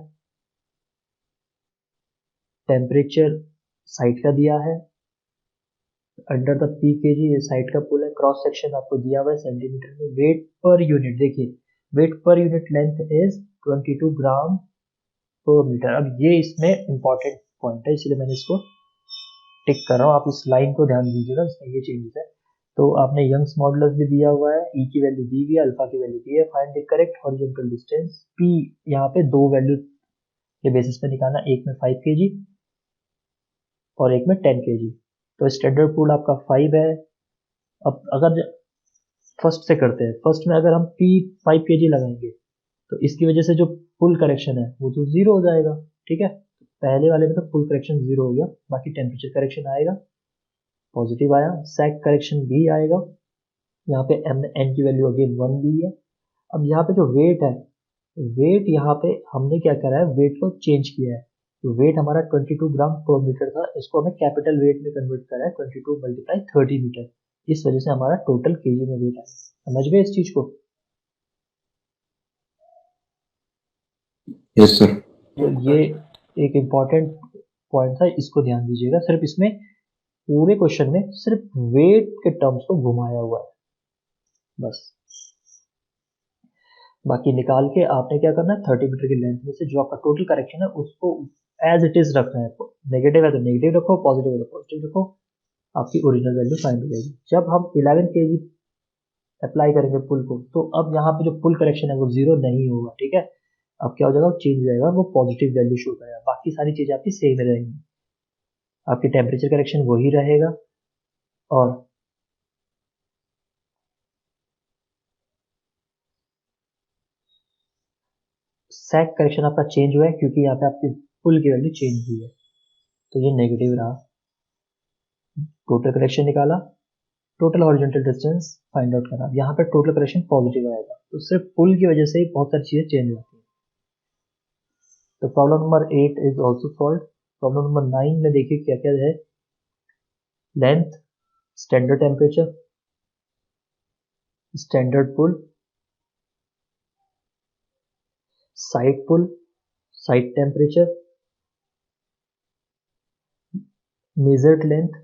टेम्परेचर साइट का दिया है, अंडर द पी के जी, ये साइड का पुल है, क्रॉस सेक्शन आपको दिया हुआ है सेंटीमीटर में, वेट पर यूनिट देखिए, wait per unit length is 22 ग्राम पर मीटर। अब ये इसमें इंपॉर्टेंट पॉइंट है, इसलिए मैंने इसको टिक कर रहा हूँ, आप इस लाइन को ध्यान दीजिएगा, इसमें ये चेंजेस है। तो आपने यंग्स मॉडुलस भी दिया हुआ है, ई की वैल्यू दी हुई है, अल्फा की वैल्यू दी है, find the correct horizontal distance P, यहाँ पे दो वैल्यू के बेसिस पे निकालना, एक में 5 kg और एक में 10 kg। तो स्टैंडर्ड पुल आपका 5 है। अब अगर फर्स्ट से करते हैं, फर्स्ट में अगर हम पी 5 kg लगाएंगे तो इसकी वजह से जो पुल करेक्शन है वो तो जीरो हो जाएगा, ठीक है। पहले वाले में तो पुल करेक्शन जीरो हो गया, बाकी टेम्परेचर करेक्शन आएगा, पॉजिटिव आया, सैक करेक्शन भी आएगा, यहाँ पे एन की वैल्यू अगेन 1 दी है। अब यहाँ पे जो वेट है, वेट यहाँ पे हमने क्या करा है, वेट को चेंज किया है। तो वेट हमारा 22 ग्राम पर मीटर था, इसको हमें कैपिटल वेट में कन्वर्ट करा है, 22 मल्टीप्लाई 30 मीटर, इस वजह से हमारा टोटल केजी में वेट आया। समझ गए इस चीज को? Yes sir. तो ये एक इम्पॉर्टेंट पॉइंट था, इसको ध्यान दीजिएगा। सिर्फ इसमें पूरे क्वेश्चन में सिर्फ वेट के टर्म्स को घुमाया हुआ है बस, बाकी निकाल के आपने क्या करना है, 30 मीटर की लेंथ में से जो आपका टोटल करेक्शन है उसको एज इट इज रखना है। नेगेटिव है तो नेगेटिव रखो, पॉजिटिव है तो पॉजिटिव रखो, आपकी ओरिजिनल वैल्यू फाइंड हो जाएगी। जब हम 11 kg अप्लाई करेंगे पुल को, तो अब यहाँ पे जो पुल करेक्शन है वो जीरो नहीं होगा, ठीक है। अब क्या हो जाएगा, चेंज हो जाएगा, वो पॉजिटिव वैल्यू शो करेगा, बाकी सारी चीजें आपकी सेम रहेंगी, आपकी टेम्परेचर करेक्शन वही रहेगा, और सैक करेक्शन आपका चेंज हुआ है क्योंकि यहाँ पे आपकी पुल की वैल्यू चेंज हुई है, तो ये नेगेटिव रहा। टोटल करेक्शन निकाला, total horizontal distance find out करना, यहाँ पे टोटल करेक्शन पॉजिटिव आएगा, तो सिर्फ पुल की वजह से ही बहुत सारी चीजें चेंज होती हैं। तो problem number 8 is also solve. Problem number 9 में देखिए क्या क्या है, length, standard temperature, standard pull, side pull, side temperature, measured length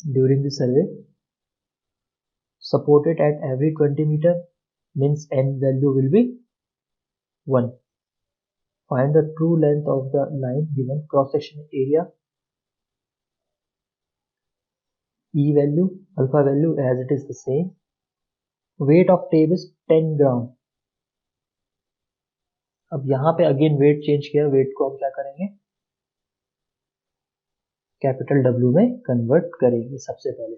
during the survey, supported at every 20 meter, means n value will be 1. Find the true length of the line given, cross section area, E value, alpha value as it is the same, weight of tape is 10 gram. अब यहाँ पे again wait change किया, wait को हम क्या करेंगे, capital W में convert करेंगे सबसे पहले।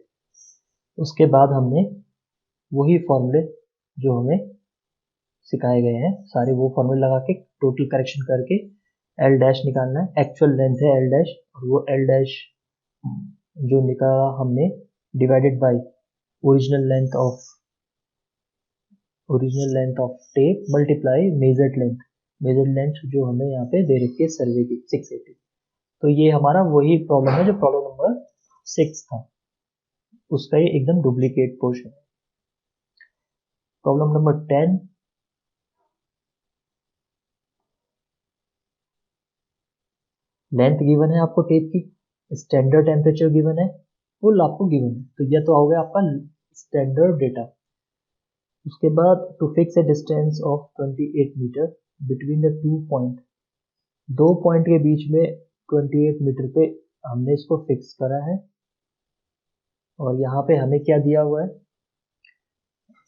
उसके बाद हमने वही फॉर्मूले जो हमें सिखाए गए हैं सारे, वो फॉर्मूले लगा के टोटल करेक्शन करके एल डैश निकालना है, एक्चुअल लेंथ है एल डैश, और वो एल डैश जो निकाला हमने divided by original length of tape multiply measured length जो हमें यहाँ पे दे रखी है सर्वे की 680। तो ये हमारा वही प्रॉब्लम है जो प्रॉब्लम नंबर 6 था, उसका ये एकदम डुप्लीकेट पोर्शन है। प्रॉब्लम नंबर 10, लेंथ गिवन है आपको टेप की, स्टैंडर्ड टेम्परेचर गिवन है, पुल आपको गिवन है, तो यह तो हो गया आपका स्टैंडर्ड डेटा। उसके बाद to fix a distance of 28 meter between the 2 point, 2 point के बीच में 28 मीटर पे हमने इसको फिक्स करा है, और यहाँ पे हमें क्या दिया हुआ है,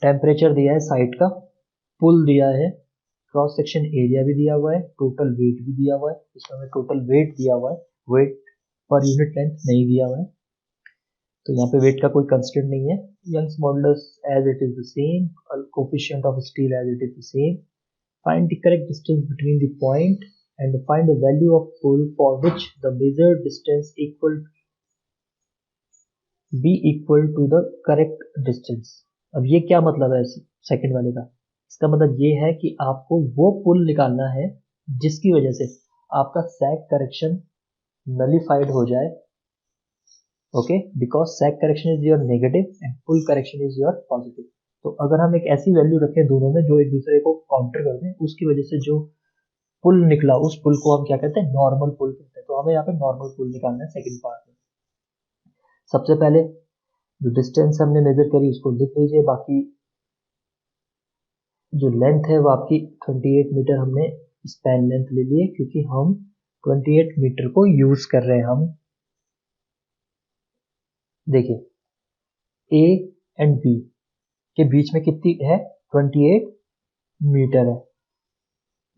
टेम्परेचर दिया है साइड का, पुल दिया है, क्रॉस सेक्शन एरिया भी दिया हुआ है, टोटल वेट भी दिया हुआ है, इसमें हमें टोटल वेट दिया हुआ है, वेट पर यूनिट लेंथ नहीं दिया हुआ है, तो यहाँ पे वेट का कोई कंस्टेंट नहीं है। Young's modulus as it is the same, coefficient of steel as it is the same, find the correct distance between the point and find the value of pull for which the measured distance equal to the correct distance. अब ये क्या मतलब है second वाले का, इसका मतलब ये है कि आपको वो पुल निकालना है जिसकी वजह से आपका सैक करेक्शन नलिफाइड हो जाए, okay, because sag correction is your negative and pull correction is your positive. तो अगर हम एक ऐसी वैल्यू रखें दोनों में जो एक दूसरे को काउंटर कर दें, उसकी वजह से जो पुल निकला उस पुल को हम क्या कहते हैं, नॉर्मल पुल कहते हैं। तो हमें यहाँ पे नॉर्मल पुल निकालना है सेकंड पार्ट में। सबसे पहले जो डिस्टेंस हमने मेजर करी उसको लिख लीजिए, बाकी जो लेंथ है वो आपकी 28 मीटर हमने स्पैन लेंथ ले ली है, क्योंकि हम 28 मीटर को यूज कर रहे हैं हम। देखिए ए एंड बी के बीच में कितनी है, 28 मीटर है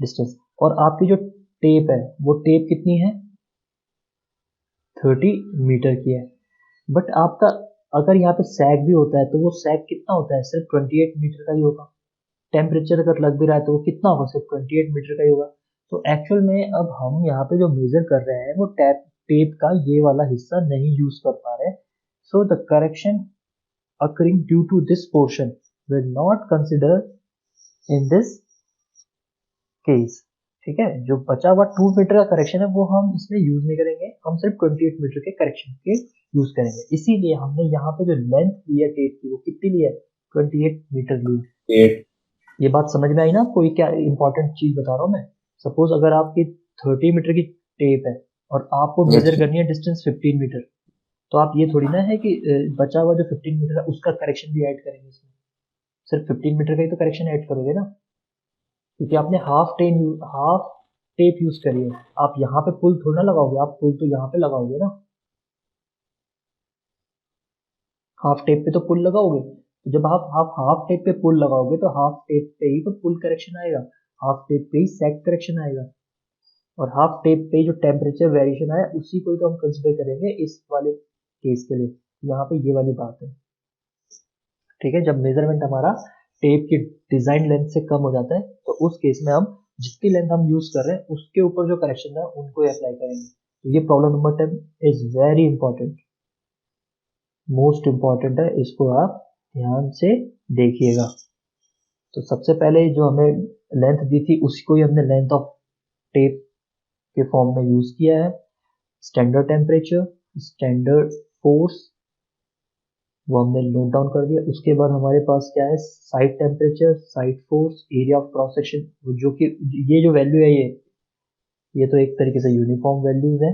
डिस्टेंस, और आपकी जो टेप है वो टेप कितनी है, 30 मीटर की है। बट आपका अगर यहाँ पे सैग भी होता है तो वो सैग कितना होता है, सिर्फ 28 मीटर का ही होगा। टेम्परेचर अगर लग भी रहा है तो वो कितना होगा, सिर्फ 28 मीटर का ही होगा। तो एक्चुअल में अब हम यहाँ पे जो मेजर कर रहे हैं वो टेप का ये वाला हिस्सा नहीं यूज कर पा रहे, so the correction occurring due to this portion will not consider in this case। ठीक है, जो बचा हुआ 2 मीटर का करेक्शन है वो हम इसमें यूज नहीं करेंगे, हम सिर्फ 28 मीटर के करेक्शन के यूज करेंगे। इसीलिए हमने यहाँ पे जो लेंथ ली है टेप की वो कितनी ली है, 28 मीटर ली। 8 ये बात समझ में आई ना, कोई क्या इंपॉर्टेंट चीज बता रहा हूँ मैं। सपोज अगर आपकी 30 मीटर की टेप है और आपको मेजर करनी है डिस्टेंस 15 मीटर, तो आप ये थोड़ी ना है कि बचा हुआ जो 15 मीटर है उसका करेक्शन भी ऐड करेंगे इसमें, सिर्फ 15 मीटर का ही तो करेक्शन ऐड करोगे ना, क्योंकि आपने हाफ टेप यूज करी है। आप यहाँ पे पुल थोड़ा ना लगाओगे, आप पुल तो यहाँ पे लगाओगे ना, हाफ टेप पे तो पुल लगाओगे। तो जब आप हाफ टेप पे पुल लगाओगे तो हाफ टेप पे ही तो पुल करेक्शन आएगा, हाफ टेप पे ही सैग करेक्शन आएगा, और हाफ टेप पे जो टेम्परेचर वेरिएशन आया उसी को ही तो हम कंसिडर करेंगे इस वाले केस के लिए। यहाँ पे ये वाली बात है, ठीक है। जब मेजरमेंट हमारा टेप की डिजाइन लेंथ से कम हो जाता है तो उस केस में हम जितनी लेंथ हम यूज कर रहे हैं उसके ऊपर जो करेक्शन है उनको अप्लाई करेंगे। तो ये problem number 10 is very important, most important है, इसको आप ध्यान से देखिएगा। तो सबसे पहले जो हमें लेंथ दी थी उसी को ही हमने लेंथ ऑफ टेप के फॉर्म में यूज किया है। स्टैंडर्ड टेम्परेचर, स्टैंडर्ड फोर्स, वो हमने नोट डाउन कर दिया। उसके बाद हमारे पास क्या है, side temperature, side force, area of cross section, जो कि ये जो वैल्यू है ये तो एक तरीके से यूनिफॉर्म वैल्यूज है।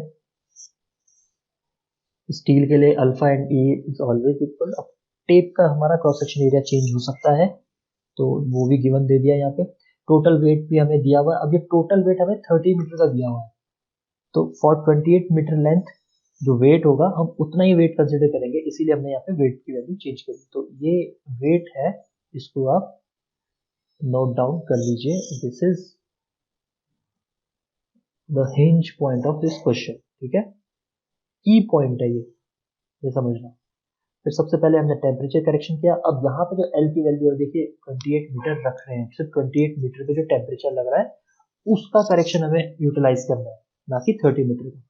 स्टील के लिए alpha and E is always equal. अब टेप का हमारा क्रॉस सेक्शन एरिया चेंज हो सकता है तो वो भी गिवन दे दिया यहाँ पे। टोटल वेट भी हमें दिया हुआ है। अब ये टोटल वेट हमें 30 मीटर का दिया हुआ है, तो फॉर 28 मीटर लेंथ जो वेट होगा हम उतना ही वेट कंसिडर करेंगे, इसीलिए हमने यहाँ पे वेट की वैल्यू चेंज करी। तो ये वेट है, इसको आप नोट डाउन कर लीजिए। This is the hinge point of this question, ठीक है, की पॉइंट है ये समझना। फिर सबसे पहले हमने टेम्परेचर करेक्शन किया। अब यहाँ पे जो एल की वैल्यू है, देखिए 28 मीटर रख रहे हैं, सिर्फ 28 मीटर पे जो टेम्परेचर लग रहा है उसका करेक्शन हमें यूटिलाइज करना है, ना कि 30 मीटर का।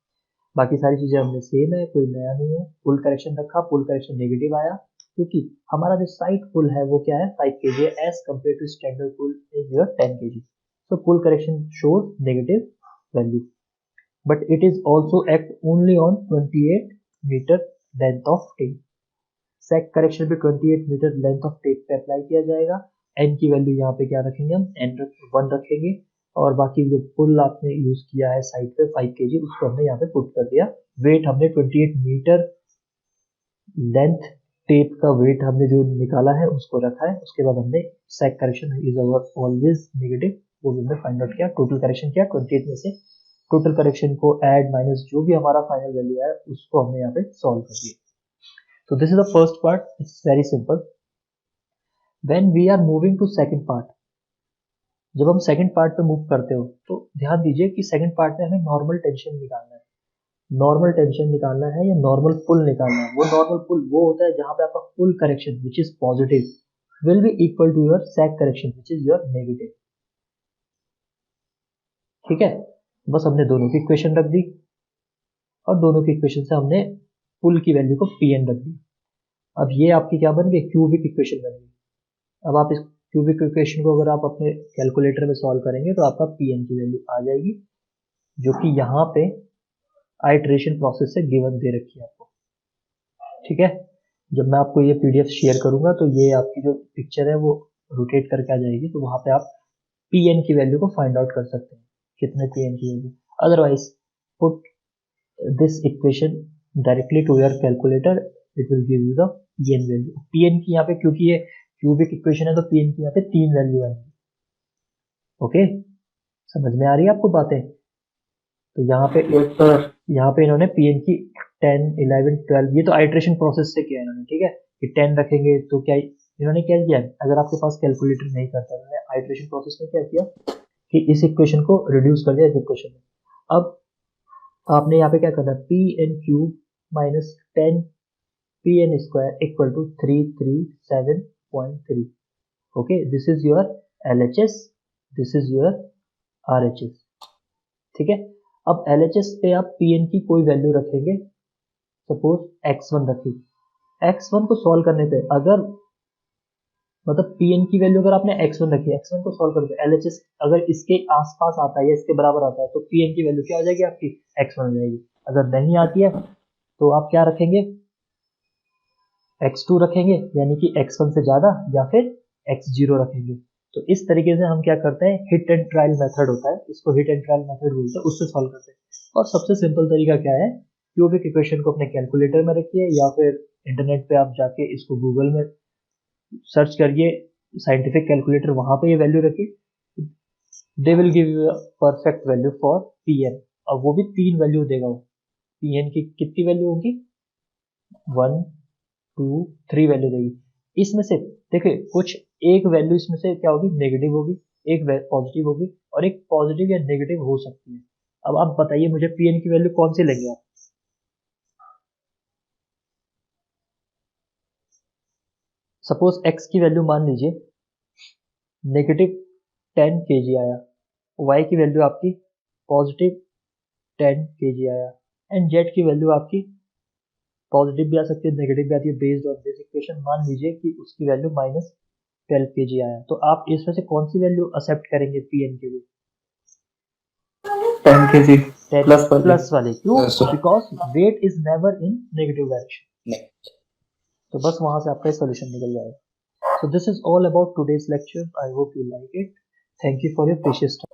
बाकी सारी चीजें हमने सेम है, कोई नया नहीं है। पुल करेक्शन रखा, पुल करेक्शन नेगेटिव आया क्योंकि हमारा जो साइड पुल है वो क्या है, 5 kg as compare to standard pull is your 10 kg। So pull correction shows negative value, but it is also act only on 28 meter length of tape. Sag correction भी 28 meter length of tape पे apply किया जाएगा। N की value यहाँ पे क्या रखेंगे हम, N1 रखेंगे, और बाकी जो पुल आपने यूज किया है साइड पे 5 kg उसको हमने यहाँ पे पुट कर दिया। वेट हमने 28 मीटर लेंथ टेप का वेट हमने जो निकाला है उसको रखा है। उसके बाद हमने सेक करेक्शन इज ऑलवेज नेगेटिव, वो भी हमने फाइंड आउट किया। टोटल करेक्शन किया 28 में से, टोटल करेक्शन को ऐड माइनस जो भी हमारा फाइनल वैल्यू है उसको हमने यहाँ पे सॉल्व कर दिया। So this is the first part. It's very simple. When we are moving to second part, जब हम सेकंड पार्ट पे मूव करते हो तो ध्यान दीजिए कि सेकंड पार्ट में हमें नॉर्मल टेंशन निकालना है। नॉर्मल टेंशन निकालना है या नॉर्मल पुल निकालना है। वो नॉर्मल पुल वो होता है जहां पे आपका pull correction which is positive will be equal to your sag correction which is your negative. ठीक है, बस हमने दोनों की इक्वेशन रख दी और दोनों की इक्वेशन से हमने पुल की वैल्यू को Pn रख दी। अब ये आपकी क्या बन गई, क्यूबिक इक्वेशन बन गई। अब आप इस क्यूबिक इक्वेशन को अगर आप अपने कैलकुलेटर में सॉल्व करेंगे तो आपका Pn की वैल्यू आ जाएगी, जो कि यहाँ पे आइट्रेशन प्रोसेस से गिवन दे रखी है आपको। ठीक है, जब मैं आपको ये PDF शेयर करूंगा तो ये आपकी जो पिक्चर है वो रोटेट करके आ जाएगी, तो वहां पे आप Pn की वैल्यू को फाइंड आउट कर सकते हैं, कितने Pn की वैल्यू। Otherwise put this equation directly to your calculator it will give you the PN value. PN की यहाँ पे क्योंकि ये क्यूबिक इक्वेशन है तो पीएन की यहाँ पे 3 वैल्यू आएंगी। ओके, समझ में आ रही है आपको बातें? तो यहाँ पे यस सर। इन्होंने पीएन की 10, 11, 12 ये तो आइट्रेशन प्रोसेस से किया इन्होंने, ठीक है। कि 10 रखेंगे तो क्या इन्होंने क्या किया, अगर आपके पास कैलकुलेटर नहीं करता, इन्होंने आइट्रेशन प्रोसेस में क्या किया कि इस इक्वेशन को रिड्यूस कर दिया इस इक्वेशन में। अब आपने यहाँ पे क्या करना है, P N cube minus 10 P N square equal to 337.3। Okay, this is your LHS, this is your RHS, ठीक है। अब LHS पे आप Pn की कोई वैल्यू रखेंगे, सपोज x1 रखी। x1 को सॉल्व करने पे अगर मतलब Pn की वैल्यू अगर आपने x1 रखी, x1 को सॉल्व करने पे LHS अगर इसके आसपास आता है या इसके बराबर आता है तो Pn की वैल्यू क्या हो जाएगी आपकी, x1 हो जाएगी। अगर नहीं आती है तो आप क्या रखेंगे, x2 रखेंगे, यानी कि x1 से ज्यादा, या फिर x0 रखेंगे। तो इस तरीके से हम क्या करते हैं, हिट एंड ट्रायल मेथड होता है, इसको हिट एंड ट्रायल मेथड बोलते हैं, उससे सॉल्व करते हैं। और सबसे सिंपल तरीका क्या है, क्यूबिक इक्वेशन को अपने कैलकुलेटर में रखिए या फिर इंटरनेट पे आप जाके इसको गूगल में सर्च करिए, साइंटिफिक कैलकुलेटर, वहां पे ये वैल्यू रखिए, they will give you perfect value for PN. और वो भी 3 वैल्यू देगा वो। पीएन की कितनी वैल्यू होगी, 1, 2, 3 वैल्यू देगी। इसमें से देखिए कुछ एक वैल्यू इसमें से क्या होगी, नेगेटिव होगी, एक पॉजिटिव होगी, और एक पॉजिटिव या नेगेटिव हो सकती है। अब आप बताइए मुझे पीएन की वैल्यू कौन सी लेंगे आप। सपोज एक्स की वैल्यू मान लीजिए नेगेटिव 10 kg आया, वाई की वैल्यू आपकी पॉजिटिव 10 kg आया, एंड जेड की वैल्यू आपकी पॉजिटिव भी आ सकती है, नेगेटिव भी आती है। बेस्ड ऑन दिस इक्वेशन मान लीजिए कि उसकी वैल्यू -12 kg आया, तो आप इसमें से कौन सी वैल्यू एक्सेप्ट करेंगे पीएन के लिए, 10 kg प्लस वाले। क्यों, Yes, sir. Because weight is never in negative direction. नहीं। तो बस वहां से आपका सोल्यूशन निकल जाएगा। So this is all about today's lecture. I hope you like it. Thank you for your precious time.